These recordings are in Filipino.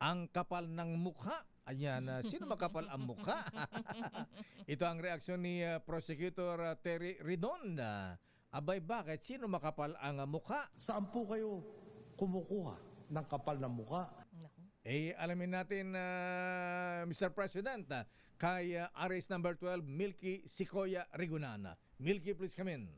Ang kapal ng mukha. Ayan, sino makapal ang mukha? Ito ang reaksyon ni Prosecutor Terry Redonda. Abay, bakit? Sino makapal ang mukha? Saan po kayo kumukuha ng kapal ng mukha? Alamin natin, Mr. President, kay RS number 12, Milky Sikoya Rigunana. Milky, please come in.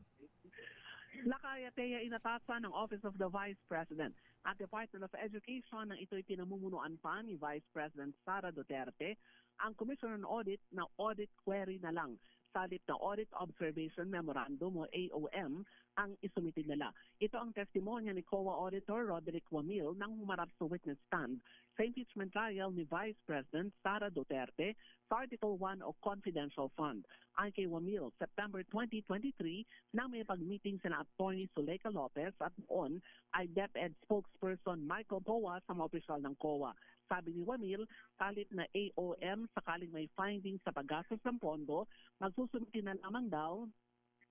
Lakayateya inatasan ng Office of the Vice President at Department of Education nang ito'y pinamumunuan pa ni Vice President Sara Duterte ang Commission on Audit na audit query na lang sa halip na Audit Observation Memorandum o AOM ang isumitin nila. Ito ang testimonya ni COA Auditor Roderick Wamil nang humarap sa witness stand sa impeachment trial ni Vice President Sara Duterte sa Article 1 o Confidential Fund. Ayon kay Wamil, September 2023 nang may pag-meeting sina Atty. Zuleika Lopez at noon ay DepEd spokesperson Michael Poa sa mga opisyal ng COA. Sabi ni Wamil, kalit na AOM sakaling may findings sa paggastos ng pondo, magsusumitin na lamang daw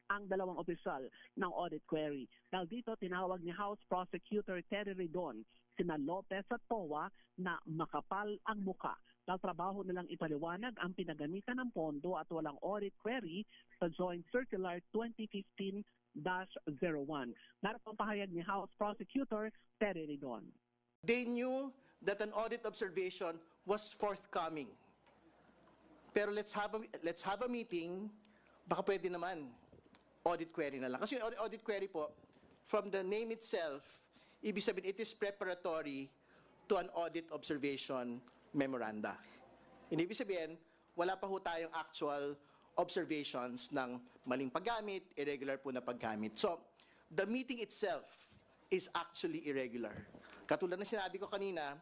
ang dalawang opisyal ng audit query. Dahil dito, tinawag ni House Prosecutor Terry Redon sina Lopez at Poa na makapal ang muka. Dahil trabaho nilang ipaliwanag ang pinagamitan ng pondo at walang audit query sa Joint Circular 2015-01. Narito ang pahayag ni House Prosecutor Terry Redon. They knew that an audit observation was forthcoming. Pero let's have a meeting, baka pwede naman audit query na lang. Kasi audit query po, from the name itself, ibig sabihin it is preparatory to an audit observation memoranda. Ibig sabihin, wala pa ho tayong actual observations ng maling paggamit, irregular po na paggamit. So, the meeting itself is actually irregular. Katulad na sinabi ko kanina,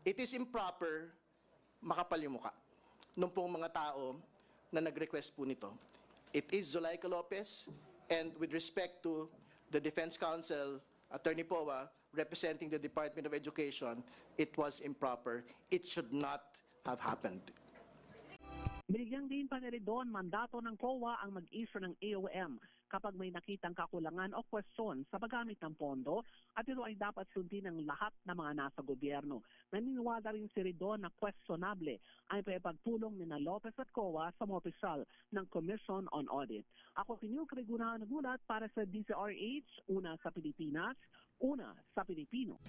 it is improper makapal yung mukha nung pong mga tao na nag-request po nito. It is Zuleika Lopez, and with respect to the Defense Counsel, Attorney Poa, representing the Department of Education, it was improper. It should not have happened. Binigyang din pa ni Redon mandato ng COA ang mag-issue ng AOM kapag may nakitang kakulangan o kwestiyon sa paggamit ng pondo at ito ay dapat sundin ng lahat ng mga nasa gobyerno. Naniniwala rin si Redon na questionable ay pagpulong ni na Lopez at COA sa mga opisyal ng Commission on Audit. Ako si Nilk Regunahan nagulat para sa DZRH, una sa Pilipinas, una sa Pilipino.